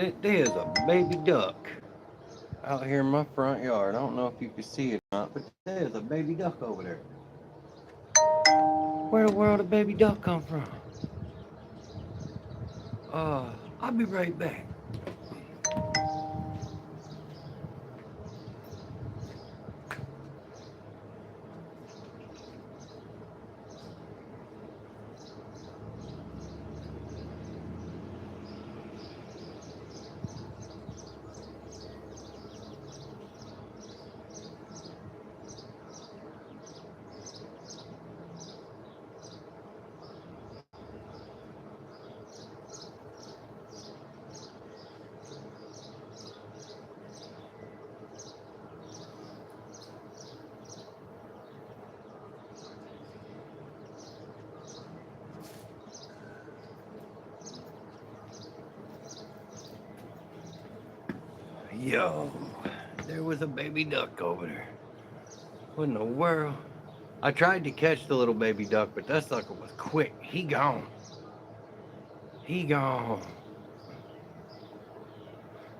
There's a baby duck out here in my front yard. I don't know if you can see it or not, but there's a baby duck over there. Where the world did baby duck come from? I'll be right back. Yo, there was a baby duck over there. What in the world? I tried to catch the little baby duck, but that sucker was quick. He gone. He gone.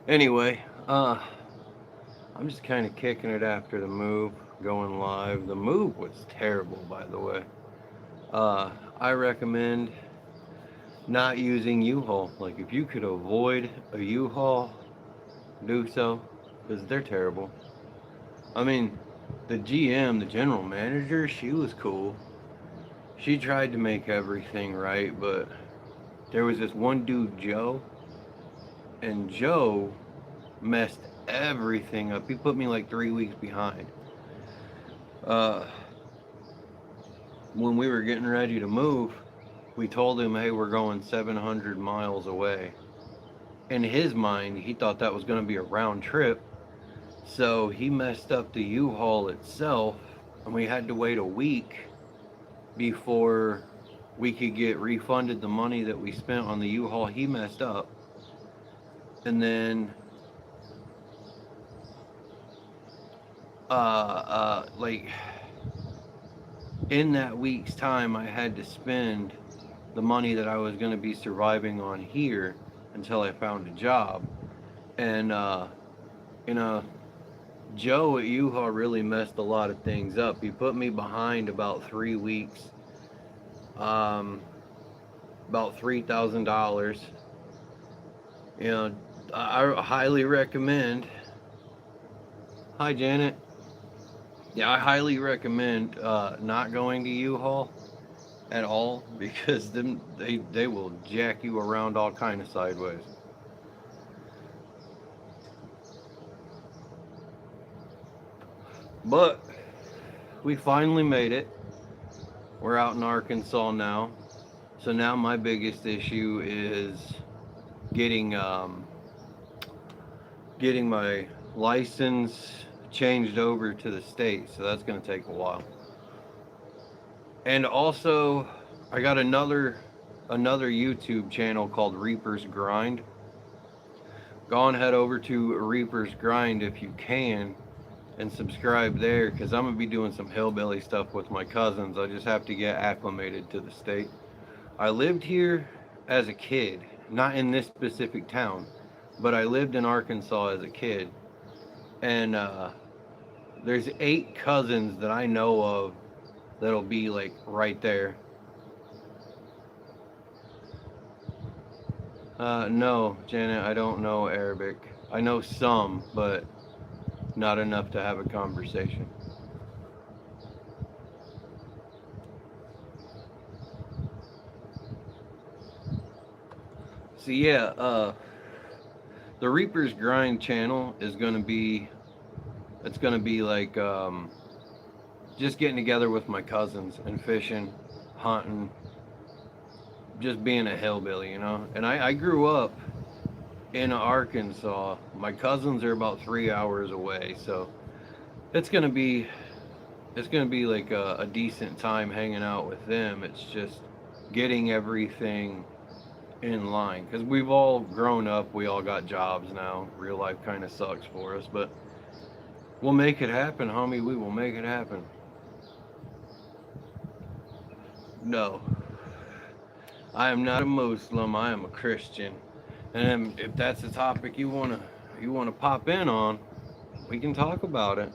Anyway, I'm just kind of kicking it after the move, going live. The move was terrible, by the way. I recommend not using U-Haul. Like, if you could avoid a U-Haul, do so, because they're terrible. I mean, the GM, the general manager, she was cool. She tried to make everything right, but there was this one dude, Joe, and Joe messed everything up. He put me like 3 weeks behind. Uh, when we were getting ready to move, we told him, hey, we're going 700 miles away. In his mind, he thought that was going to be a round trip. So he messed up the U-Haul itself, and we had to wait a week before we could get refunded the money that we spent on the U-Haul he messed up. And then, like, in that week's time, I had to spend the money that I was going to be surviving on here until I found a job. And, you know, Joe at U-Haul really messed a lot of things up. He put me behind about 3 weeks, um, about $3,000. You know, I highly recommend. Hi, Janet. Yeah, I highly recommend not going to U-Haul at all because they will jack you around all kind of sideways. But we finally made it. We're out in Arkansas now. So now my biggest issue is getting getting my license changed over to the state. So that's going to take a while. And also, I got another YouTube channel called Reaper's Grind. Go on, head over to Reaper's Grind if you can, and subscribe there because I'm gonna be doing some hillbilly stuff with my cousins. I just have to get acclimated to the state. I lived here as a kid, not in this specific town, but I lived in Arkansas as a kid, and there's 8 cousins that I know of that'll be like right there. No, Janet, I don't know Arabic. I know some, but not enough to have a conversation. So yeah, the Reaper's Grind channel is gonna be it's gonna be like just getting together with my cousins and fishing, hunting, just being a hillbilly, you know. And I grew up in Arkansas. My cousins are about 3 hours away, so it's gonna be it's gonna be like a decent time hanging out with them. It's just getting everything in line because we've all grown up. We all got jobs now. Real life kind of sucks for us, but we'll make it happen, homie. We will make it happen. No, I am not a Muslim. I am a Christian. And if that's a topic you wanna pop in on, we can talk about it.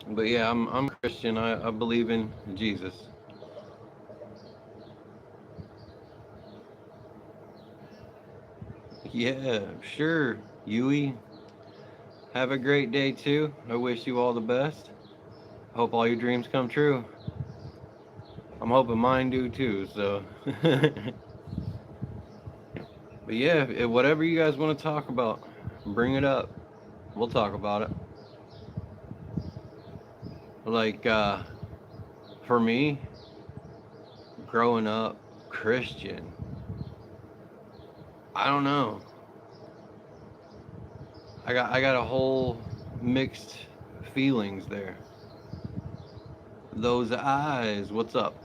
But yeah, I'm Christian. I believe in Jesus. Yeah, sure. Yui, have a great day too. I wish you all the best. Hope all your dreams come true. I'm hoping mine do too. So, but yeah, whatever you guys want to talk about, bring it up. We'll talk about it. Like for me, growing up Christian, I don't know. I got a whole mixed feelings there. Those eyes, what's up?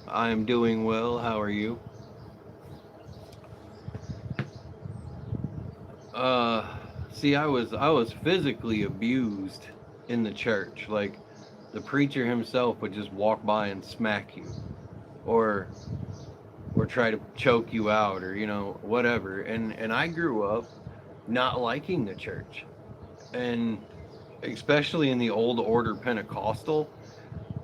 I'm doing well. How are you? Uh, see, I was physically abused in the church. Like the preacher himself would just walk by and smack you, or try to choke you out, or whatever. And I grew up not liking the church, and especially in the old order Pentecostal,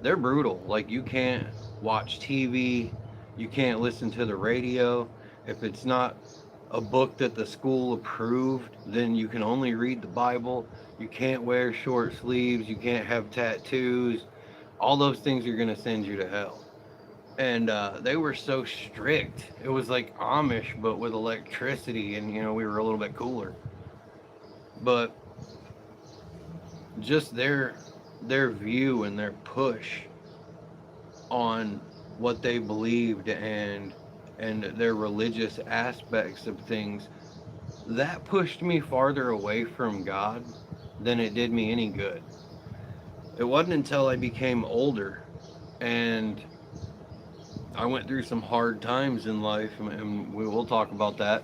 they're brutal. Like you can't watch TV, you can't listen to the radio. If it's not a book that the school approved, then you can only read the Bible. You can't wear short sleeves, you can't have tattoos. All those things are going to send you to hell. And they were so strict. It was like Amish, but with electricity, and we were a little bit cooler. But just their view and their push on what they believed, and their religious aspects of things, that pushed me farther away from God than it did me any good. It wasn't until I became older and I went through some hard times in life, and we will talk about that.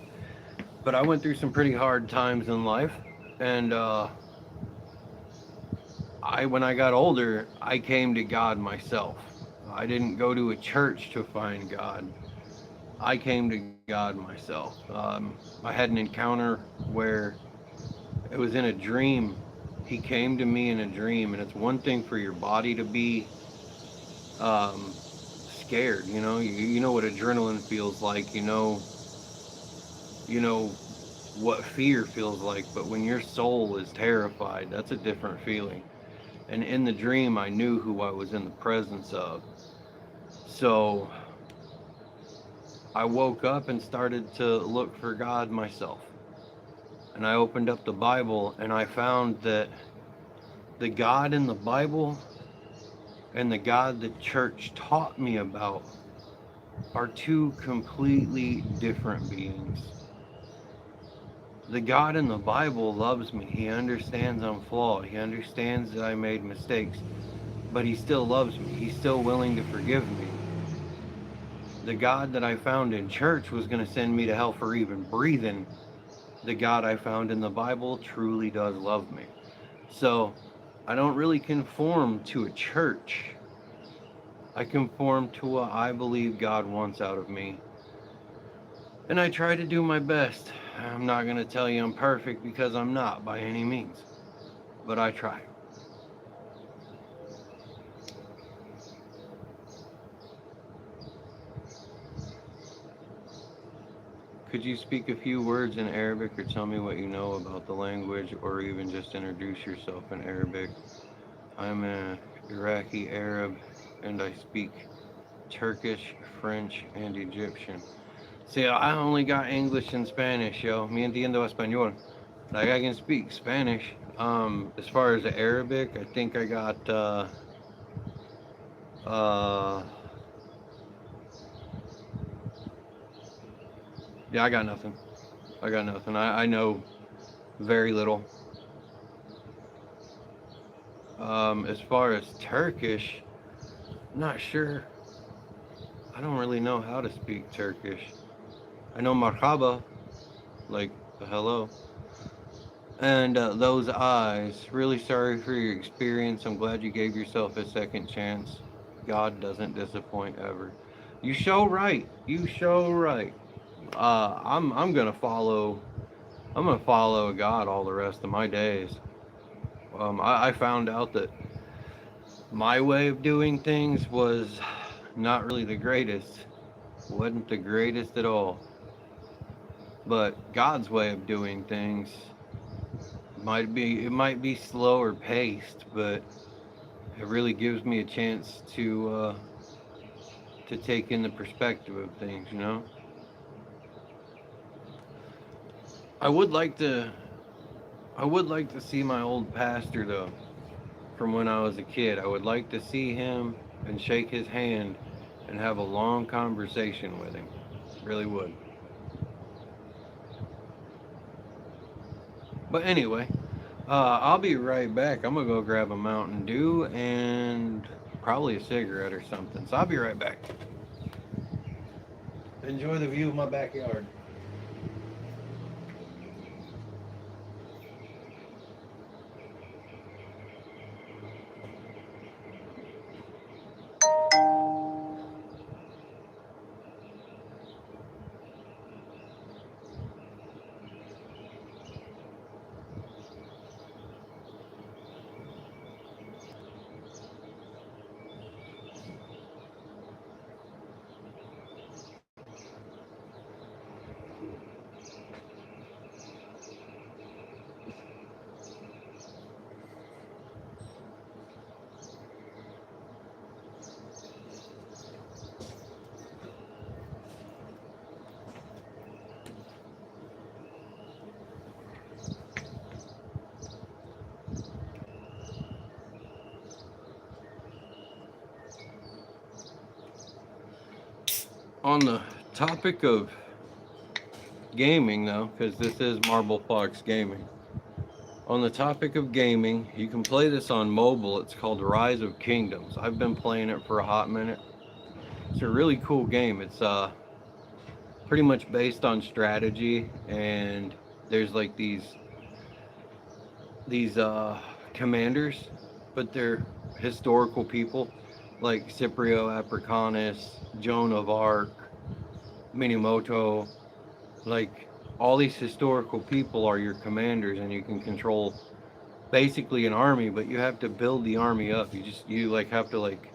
But I went through some pretty hard times in life, and when I got older, I came to God myself. I didn't go to a church to find God. I came to God myself. I had an encounter where it was in a dream. He came to me in a dream, and it's one thing for your body to be scared. You know what adrenaline feels like. You know what fear feels like. But when your soul is terrified, that's a different feeling. And in the dream, I knew who I was in the presence of. So I woke up and started to look for God myself. And I opened up the Bible, and I found that the God in the Bible and the God the church taught me about are two completely different beings. The God in the Bible loves me. He understands I'm flawed. He understands that I made mistakes. But he still loves me. He's still willing to forgive me. The God that I found in church was going to send me to hell for even breathing. The God I found in the Bible truly does love me. So I don't really conform to a church. I conform to what I believe God wants out of me. And I try to do my best. I'm not going to tell you I'm perfect, because I'm not by any means. But I try. Could you speak a few words in Arabic, or tell me what you know about the language, or even just introduce yourself in Arabic? I'm an Iraqi Arab, and I speak Turkish, French, and Egyptian. See, I only got English and Spanish, yo. Me entiendo español. Like, I can speak Spanish. As far as Arabic, I think I got uh yeah, I got nothing. I got nothing. I know very little. As far as Turkish, I'm not sure. I don't really know how to speak Turkish. I know marhaba, like hello. And those eyes, really sorry for your experience. I'm glad you gave yourself a second chance. God doesn't disappoint ever. You show right. You show right. I'm gonna follow. I'm gonna follow God all the rest of my days. I found out that my way of doing things was not really the greatest. Wasn't the greatest at all. But God's way of doing things might be slower paced, but it really gives me a chance to take in the perspective of things. I would like to I would like to see my old pastor though, from when I was a kid. I would like to see him and shake his hand and have a long conversation with him. Really would. But anyway, I'll be right back. I'm gonna go grab a Mountain Dew and probably a cigarette or something. So I'll be right back. Enjoy the view of my backyard. On the topic of gaming, though, because this is Marble Fox Gaming. On the topic of gaming, you can play this on mobile. It's called Rise of Kingdoms. I've been playing it for a hot minute. It's a really cool game. It's pretty much based on strategy, and there's like these commanders, but they're historical people like Scipio Africanus, Joan of Arc, Minamoto. Like all these historical people are your commanders, and you can control basically an army, but you have to build the army up. You like have to like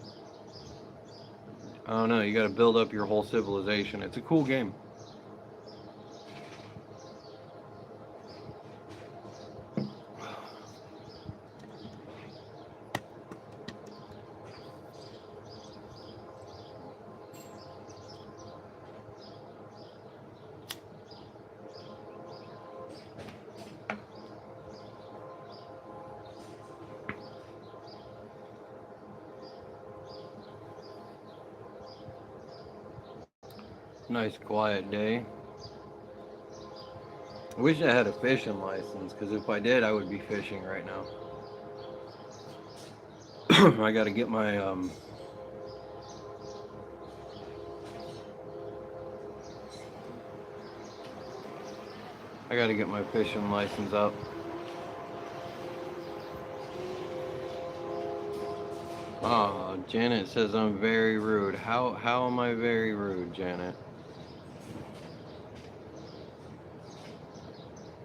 I don't know, you got to build up your whole civilization. It's a cool game. Nice quiet day. I wish I had a fishing license, because if I did, I would be fishing right now. I got to get my I got to get my fishing license up. Oh, Janet says I'm very rude. How am I very rude, Janet?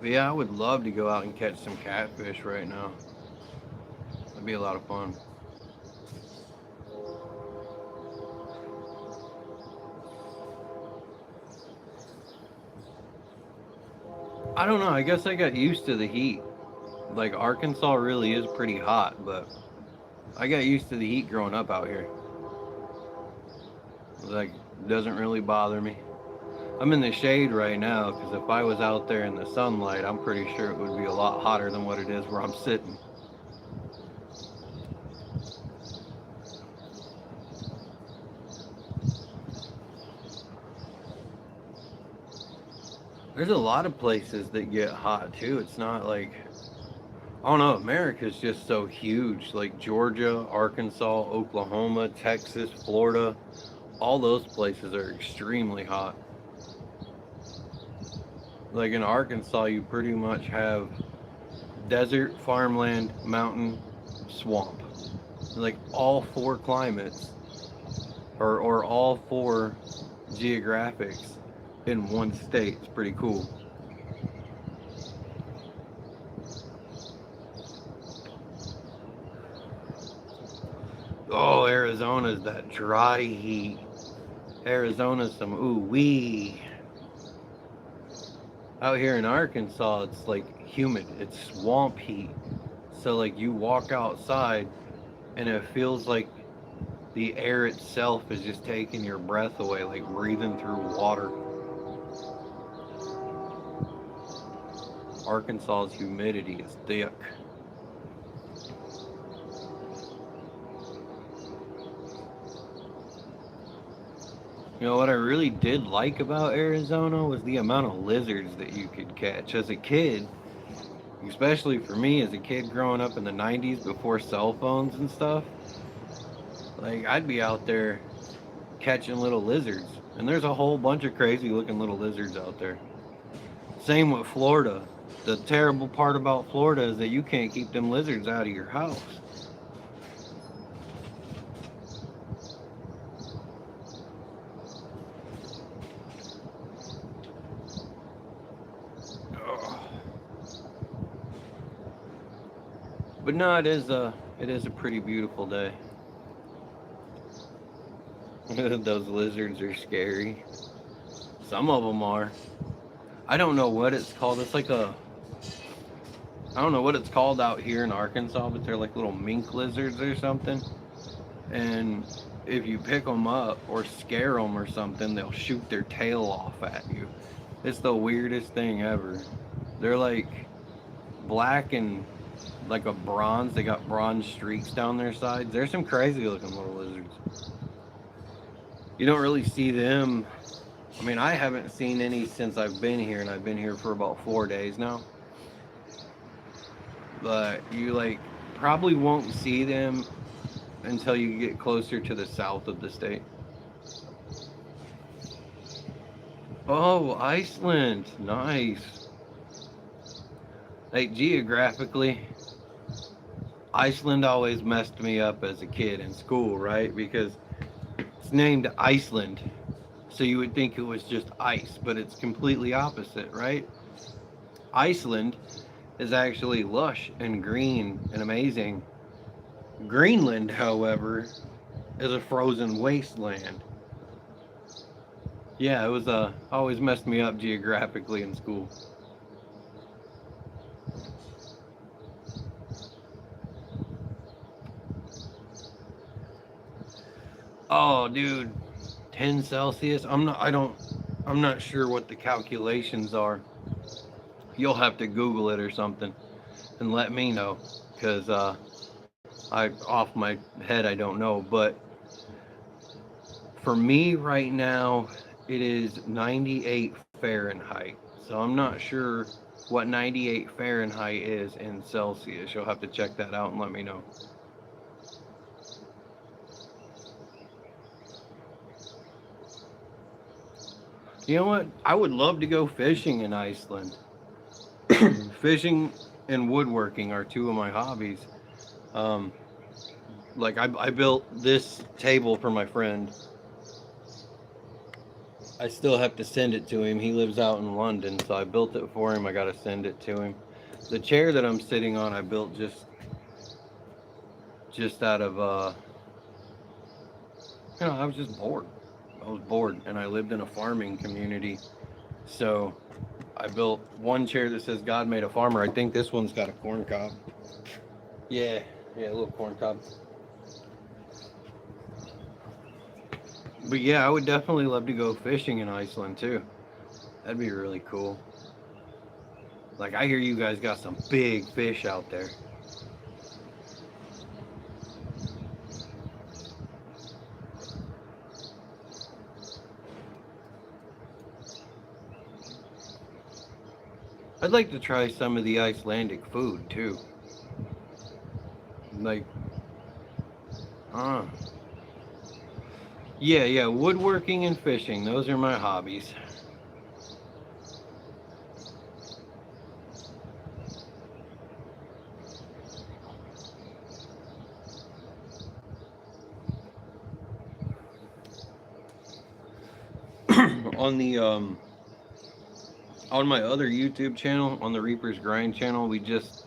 But yeah, I would love to go out and catch some catfish right now. That'd be a lot of fun. I don't know. I guess I got used to the heat. Like Arkansas really is pretty hot, but I got used to the heat growing up out here. Like, it doesn't really bother me. I'm in the shade right now because if I was out there in the sunlight, I'm pretty sure it would be a lot hotter than what it is where I'm sitting. There's a lot of places that get hot too. It's not like, I don't know, America's just so huge. Like Georgia, Arkansas, Oklahoma, Texas, Florida, all those places are extremely hot. Like in Arkansas, you pretty much have desert, farmland, mountain, swamp. Like all four climates or all four geographics in one state. It's pretty cool. Oh, Arizona's that dry heat. Arizona's some ooh wee. Out here in Arkansas, it's like humid. It's swamp heat. So like you walk outside and it feels like the air itself is just taking your breath away, like breathing through water. Arkansas's humidity is thick. You know what I really did like about Arizona was the amount of lizards that you could catch. As a kid, especially for me as a kid growing up in the 90s before cell phones and stuff, like I'd be out there catching little lizards. And there's a whole bunch of crazy looking little lizards out there. Same with Florida. The terrible part about Florida is that you can't keep them lizards out of your house. But no, it is a pretty beautiful day. Those lizards are scary. Some of them are. I don't know what it's called. It's like a I don't know what it's called out here in Arkansas, but they're like little mink lizards or something. And if you pick them up or scare them or something, they'll shoot their tail off at you. It's the weirdest thing ever. They're like black and like a bronze. They got bronze streaks down their sides. There's some crazy looking little lizards. You don't really see them. I mean, I haven't seen any since I've been here, and I've been here for about 4 days now. But you like probably won't see them until you get closer to the south of the state. Oh, Iceland. Nice. Like geographically, Iceland always messed me up as a kid in school, right? Because it's named Iceland. So you would think it was just ice, but it's completely opposite, right? Iceland is actually lush and green and amazing. Greenland, however, is a frozen wasteland. Yeah, it was always messed me up geographically in school. Oh, dude, 10 Celsius. I'm not sure what the calculations are. You'll have to Google it or something and let me know because I off my head I don't know. But for me right now, it is 98 Fahrenheit. So I'm not sure what 98 Fahrenheit is in Celsius. You'll have to check that out and let me know. You know what? I would love to go fishing in Iceland. Fishing and woodworking are two of my hobbies. Um, like I built this table for my friend. I still have to send it to him. He lives out in London, so I built it for him. I got to send it to him. The chair that I'm sitting on, I built just out of I was just bored. I was bored, and I lived in a farming community, so I built one chair that says God made a farmer. I think this one's got a corn cob. Yeah, yeah, a little corn cob. But yeah, I would definitely love to go fishing in Iceland too. That'd be really cool. Like I hear you guys got some big fish out there. I'd like to try some of the Icelandic food too. Like, uh, yeah, yeah, woodworking and fishing. Those are my hobbies. on the on my other YouTube channel, on the Reaper's Grind channel, we just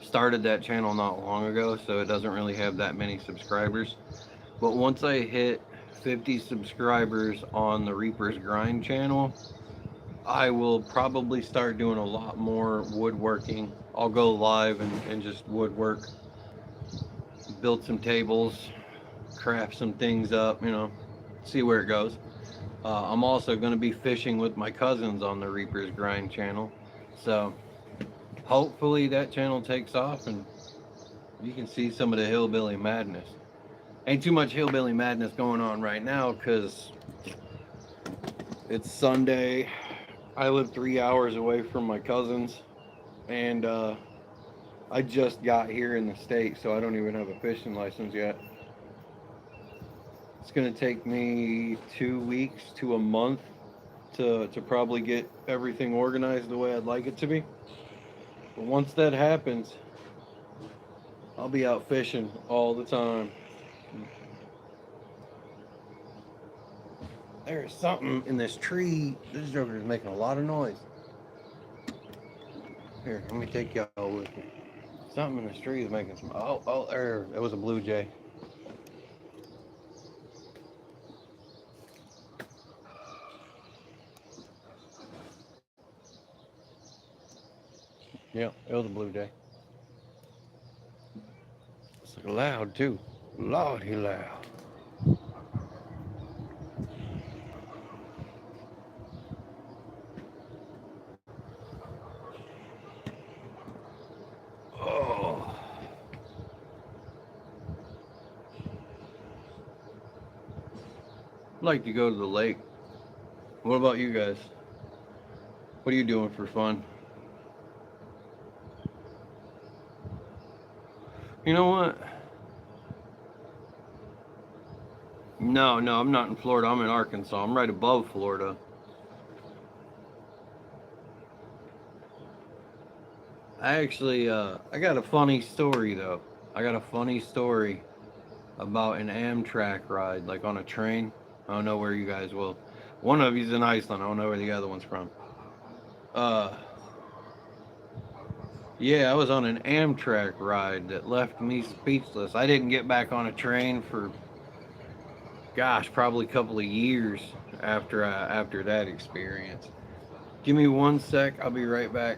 started that channel not long ago, so it doesn't really have that many subscribers. But once I hit 50 subscribers on the Reaper's Grind channel, I will probably start doing a lot more woodworking. I'll go live and just woodwork, build some tables, craft some things up, you know, see where it goes. I'm also going to be fishing with my cousins on the Reaper's Grind channel. So hopefully that channel takes off and you can see some of the hillbilly madness. Ain't too much hillbilly madness going on right now because it's Sunday. I live 3 hours away from my cousins, and I just got here in the state, so I don't even have a fishing license yet. It's going to take me 2 weeks to a month to probably get everything organized the way I'd like it to be. But once that happens, I'll be out fishing all the time. There's something in this tree. This joker is making a lot of noise. Here, let me take y'all with me. Something in this tree is making some. Oh, there. It was a blue jay. Yeah, it was a blue jay. It's loud too. Lord, he loud. Oh. I'd like to go to the lake. What about you guys? What are you doing for fun? You know what? No, I'm not in Florida. I'm in Arkansas. I'm right above Florida. I actually, I got a funny story though. I got a funny story about an Amtrak ride, like on a train. I don't know where you guys will. One of you's in Iceland. I don't know where the other one's from. Yeah, I was on an Amtrak ride that left me speechless. I didn't get back on a train for, gosh, probably a couple of years after that experience. Give me 1 sec. I'll be right back.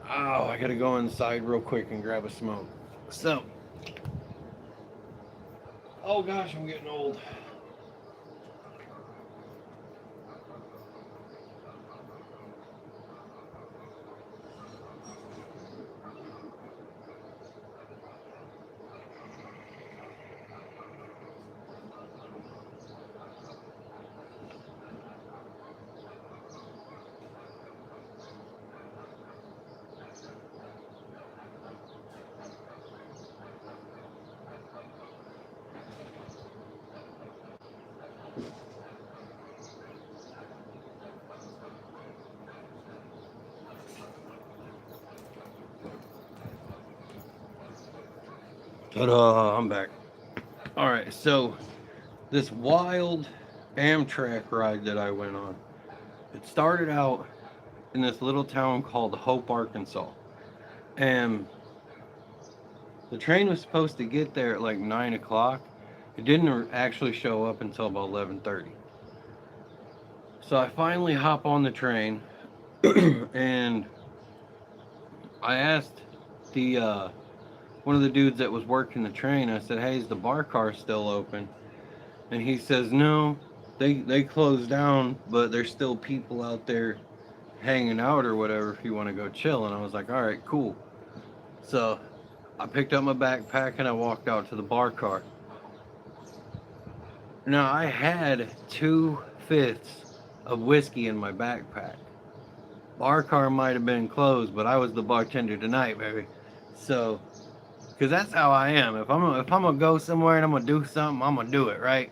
Oh, I gotta go inside real quick and grab a smoke. So, oh gosh, I'm getting old. Ta-da, I'm back. All right, so this wild Amtrak ride that I went on, it started out in this little town called Hope, Arkansas. And the train was supposed to get there at like 9 o'clock. It didn't actually show up until about 11:30. So I finally hop on the train and I asked the one of the dudes that was working the train, I said, hey, is the bar car still open? And he says, no, they closed down, but there's still people out there hanging out or whatever if you want to go chill. And I was like, all right, cool. So I picked up my backpack and I walked out to the bar car. Now I had 2/5 of whiskey in my backpack. Bar car might have been closed, but I was the bartender tonight, baby. So, because that's how I am. If I'm gonna go somewhere and I'm gonna do something, I'm gonna do it, right?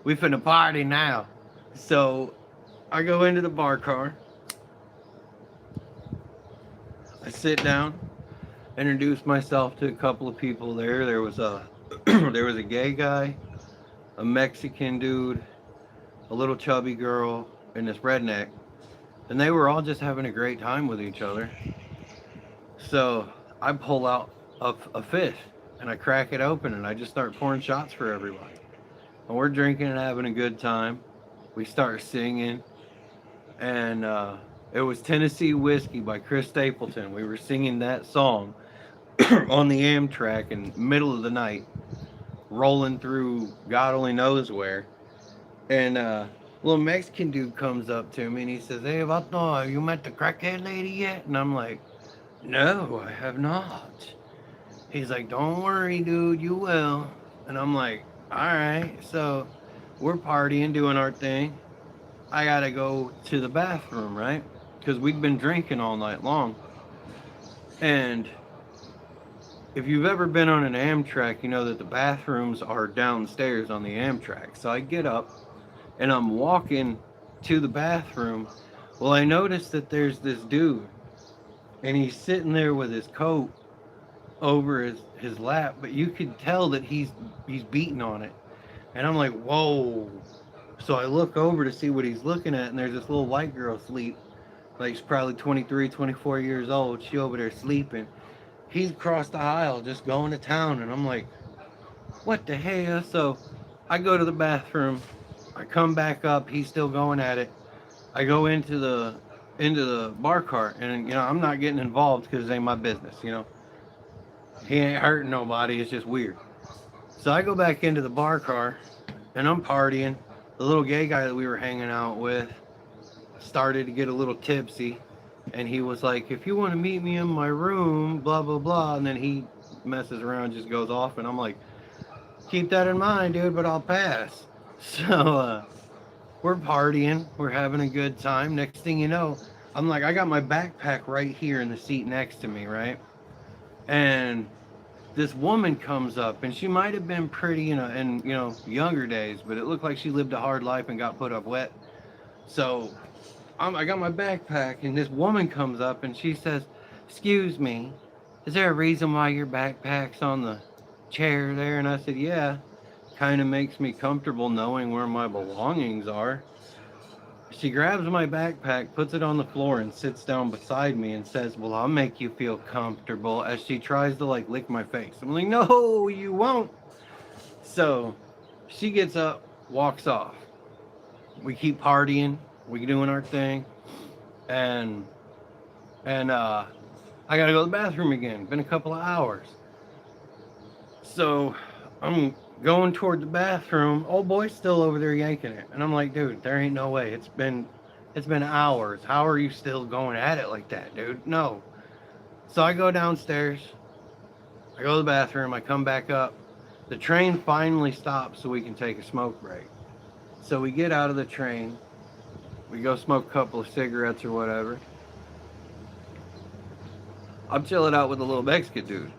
We finna party now. So I go into the bar car. I sit down, introduce myself to a couple of people there. There was a there was a gay guy, a Mexican dude, a little chubby girl, and this redneck, and they were all just having a great time with each other. So I pull out a fish and I crack it open and I just start pouring shots for everybody. And we're drinking and having a good time. We start singing, and it was Tennessee Whiskey by Chris Stapleton. We were singing that song on the Amtrak in the middle of the night, rolling through God only knows where. And little Mexican dude comes up to me and he says, "Hey, Vato, have you met the crackhead lady yet?" And I'm like, "No, I have not." He's like, "Don't worry, dude, you will." And I'm like, "All right." So we're partying, doing our thing. I gotta go to the bathroom, right? Because we'd been drinking all night long. And if you've ever been on an Amtrak, you know that the bathrooms are downstairs on the Amtrak. So I get up and I'm walking to the bathroom. Well, I noticed that there's this dude and he's sitting there with his coat over his lap, but you could tell that he's beating on it. And I'm like, whoa. So I look over to see what he's looking at, and there's this little white girl asleep. Like, she's probably 23, 24 years old. She over there sleeping. He's across the aisle just going to town, and I'm like, what the hell? So I go to the bathroom. I come back up. He's still going at it. I go into the bar cart, and I'm not getting involved because it ain't my business. He ain't hurting nobody. It's just weird. So I go back into the bar car, and I'm partying. The little gay guy that we were hanging out with started to get a little tipsy, and he was like, "If you want to meet me in my room, blah blah blah," and then he messes around, just goes off, and I'm like, "Keep that in mind, dude, but I'll pass." So we're partying, we're having a good time. Next thing you know, I'm like, I got my backpack right here in the seat next to me, right? And this woman comes up, and she might have been pretty in younger days, but it looked like she lived a hard life and got put up wet. So I got my backpack, and this woman comes up and she says, "Excuse me, is there a reason why your backpack's on the chair there?" And I said, "Yeah, kind of makes me comfortable knowing where my belongings are." She grabs my backpack, puts it on the floor, and sits down beside me and says, "Well, I'll make you feel comfortable," as she tries to like lick my face. I'm like, "No, you won't." So she gets up, walks off. We keep partying, we doing our thing, and I gotta go to the bathroom again. Been a couple of hours. So I'm going toward the bathroom. Old boy's still over there yanking it. And I'm like, "Dude, there ain't no way. It's been hours. How are you still going at it like that, dude? No." So I go downstairs. I go to the bathroom. I come back up. The train finally stops so we can take a smoke break. So we get out of the train. We go smoke a couple of cigarettes or whatever. I'm chilling out with the little Mexican dude.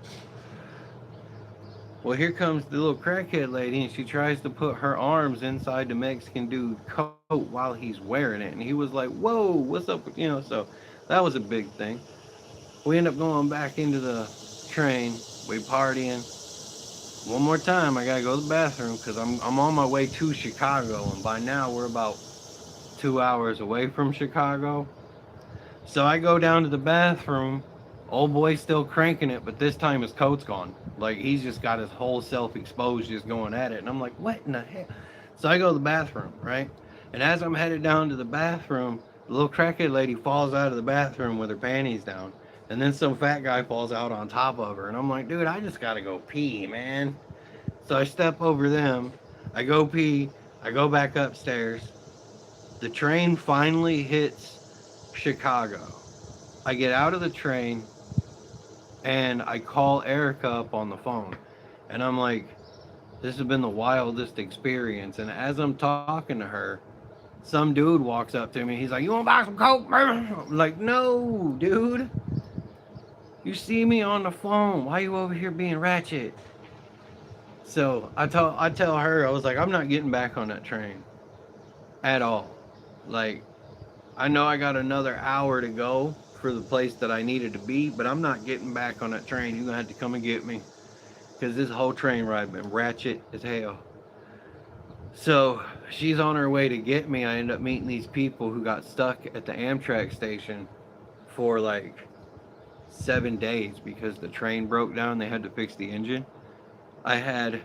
Well, here comes the little crackhead lady, and she tries to put her arms inside the Mexican dude's coat while he's wearing it. And he was like, "Whoa, what's up?" So that was a big thing. We end up going back into the train. We partying. One more time, I gotta go to the bathroom because I'm on my way to Chicago, and by now we're about 2 hours away from Chicago. So I go down to the bathroom. Old boy's still cranking it, but this time his coat's gone. Like, he's just got his whole self exposed, just going at it. And I'm like, what in the hell? So I go to the bathroom, right? And as I'm headed down to the bathroom, the little crackhead lady falls out of the bathroom with her panties down. And then some fat guy falls out on top of her. And I'm like, dude, I just gotta go pee, man. So I step over them. I go pee. I go back upstairs. The train finally hits Chicago. I get out of the train and I call Erica up on the phone. And I'm like, this has been the wildest experience. And as I'm talking to her, some dude walks up to me. He's like, "You want to buy some coke, man?" I'm like, "No, dude. You see me on the phone. Why are you over here being ratchet?" So I tell her, I was like, "I'm not getting back on that train at all. Like, I know I got another hour to go for the place that I needed to be, but I'm not getting back on that train. You're gonna have to come and get me, because this whole train ride been ratchet as hell." So she's on her way to get me. I end up meeting these people who got stuck at the Amtrak station for like 7 days because the train broke down. They had to fix the engine. I had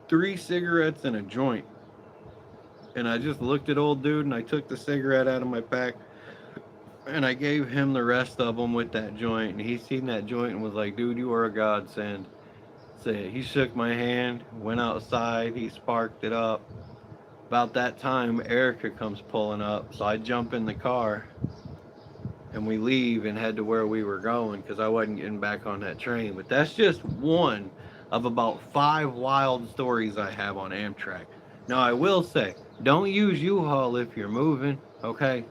3 cigarettes and a joint. And I just looked at old dude and I took the cigarette out of my pack and I gave him the rest of them with that joint. And he seen that joint and was like, dude, you are a godsend. So he shook my hand, went outside, he sparked it up. About that time, Erica comes pulling up. So I jump in the car and we leave and head to where we were going because I wasn't getting back on that train. But that's just one of about 5 wild stories I have on Amtrak. Now, I will say, don't use U-Haul if you're moving, okay?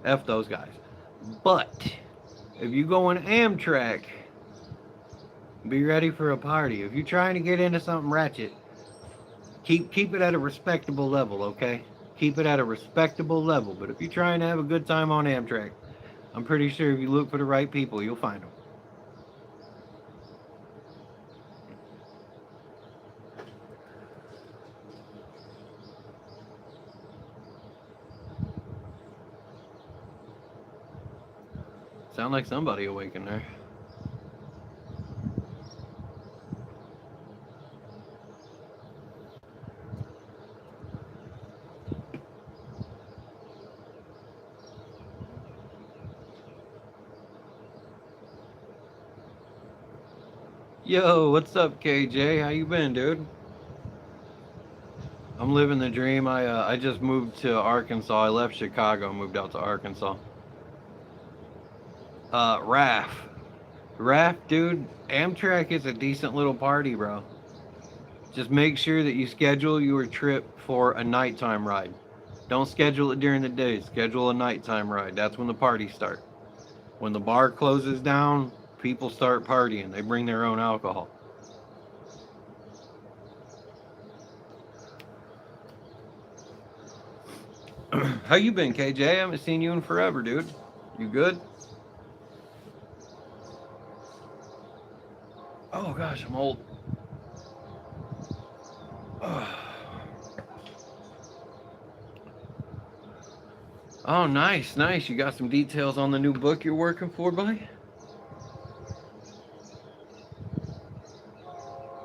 F those guys. But if you go on Amtrak, be ready for a party. If you're trying to get into something ratchet, keep it at a respectable level, okay? Keep it at a respectable level. But if you're trying to have a good time on Amtrak, I'm pretty sure if you look for the right people, you'll find them. Sound like somebody awake in there. Yo, what's up, KJ? How you been, dude? I'm living the dream. I just moved to Arkansas. I left Chicago, moved out to Arkansas. RAF, dude. Amtrak is a decent little party, bro. Just make sure that you schedule your trip for a nighttime ride. Don't schedule it during the day. Schedule a nighttime ride. That's when the parties start. When the bar closes down, people start partying. They bring their own alcohol. How you been, KJ? I haven't seen you in forever, dude. You good? Oh gosh, I'm old. Oh, nice, nice. You got some details on the new book you're working for, buddy?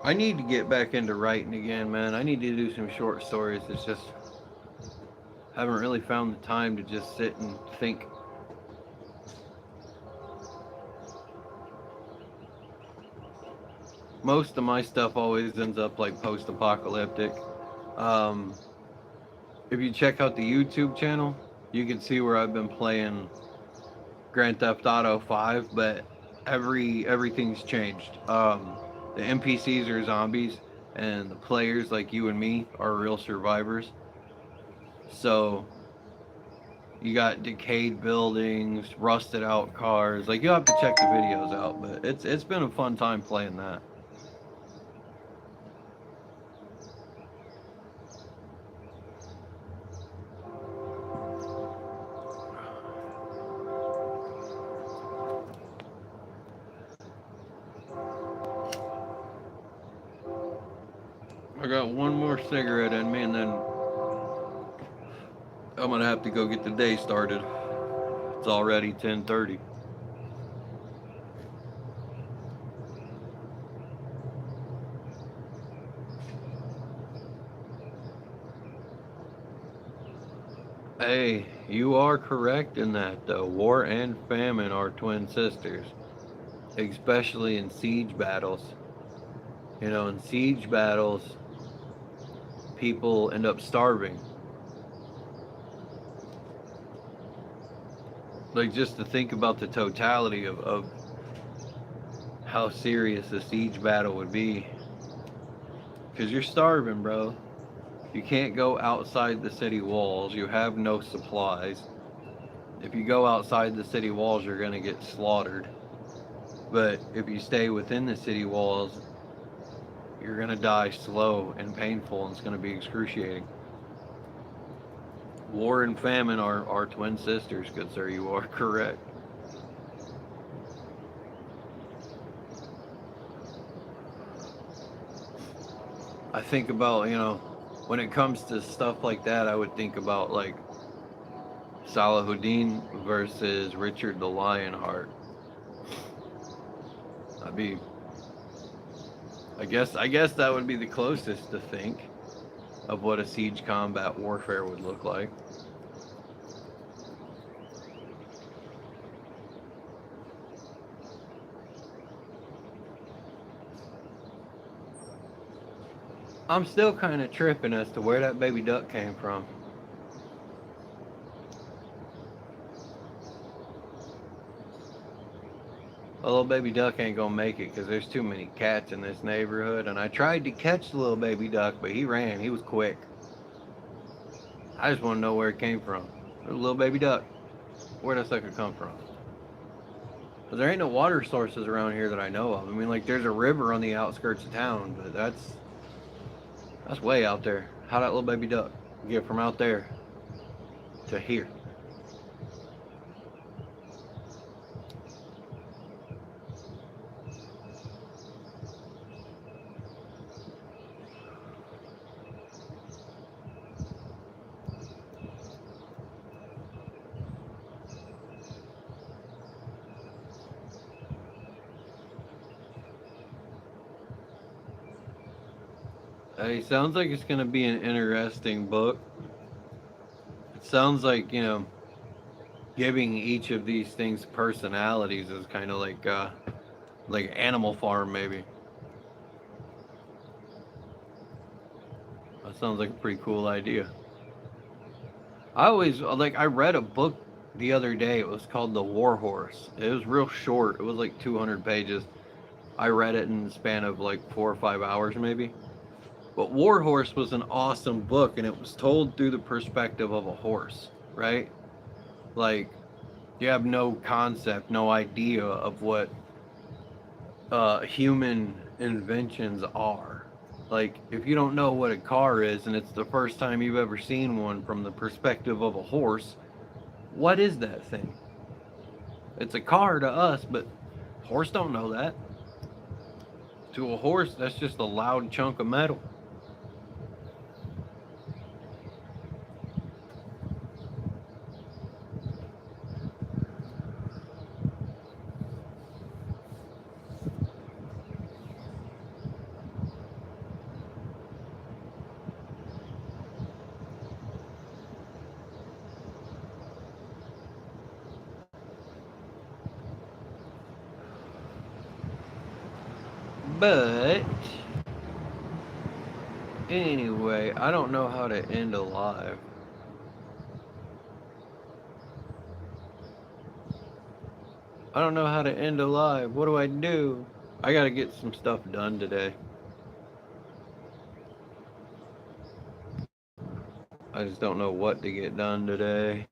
I need to get back into writing again, man. I need to do some short stories. It's just haven't really found the time to just sit and think. Most of my stuff always ends up like post-apocalyptic. Um, if you check out the YouTube channel, you can see where I've been playing Grand Theft Auto 5, but everything's changed. The NPCs are zombies, and the players like you and me are real survivors. So you got decayed buildings, rusted out cars. Like you have to check the videos out, but it's been a fun time playing that. I got one more cigarette in me, and then I'm gonna have to go get the day started. It's already 10:30. Hey, you are correct in that though. War and famine are twin sisters, especially in siege battles. You know, in siege battles, people end up starving. Like just to think about the totality of how serious a siege battle would be. Because you're starving, bro. You can't go outside the city walls. You have no supplies. If you go outside the city walls, you're going to get slaughtered. But if you stay within the city walls, you're going to die slow and painful, and it's going to be excruciating. War and famine are twin sisters, good sir. You are correct. I think about, when it comes to stuff like that, I would think about like Salahuddin versus Richard the Lionheart. I'd be, I guess that would be the closest to think of what a siege combat warfare would look like. I'm still kind of tripping as to where that baby duck came from. A little baby duck ain't gonna make it because there's too many cats in this neighborhood. And I tried to catch the little baby duck, but he ran. He was quick. I just want to know where it came from. There's a little baby duck. Where does that sucker come from? Because there ain't no water sources around here that I know of. I mean, like, there's a river on the outskirts of town, but that's way out there. How that little baby duck get from out there to here? Hey, sounds like it's gonna be an interesting book. It sounds like, giving each of these things personalities is kind of like Animal Farm maybe. That sounds like a pretty cool idea. I always like I read a book the other day. It was called The War Horse. It was real short. It was like 200 pages. I read it in the span of like 4 or 5 hours maybe. But War Horse was an awesome book, and it was told through the perspective of a horse, right? Like, you have no concept, no idea of what human inventions are. Like, if you don't know what a car is, and it's the first time you've ever seen one from the perspective of a horse, what is that thing? It's a car to us, but horse don't know that. To a horse, that's just a loud chunk of metal. But anyway, I don't know how to end a live. I don't know how to end a live. What do I do? I gotta get some stuff done today. I just don't know what to get done today.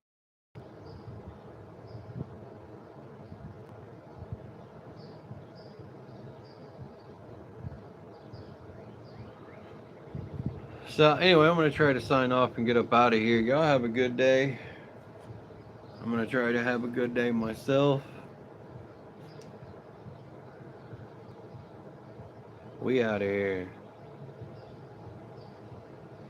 So anyway, I'm gonna try to sign off and get up out of here. Y'all have a good day. I'm gonna try to have a good day myself. We out of here.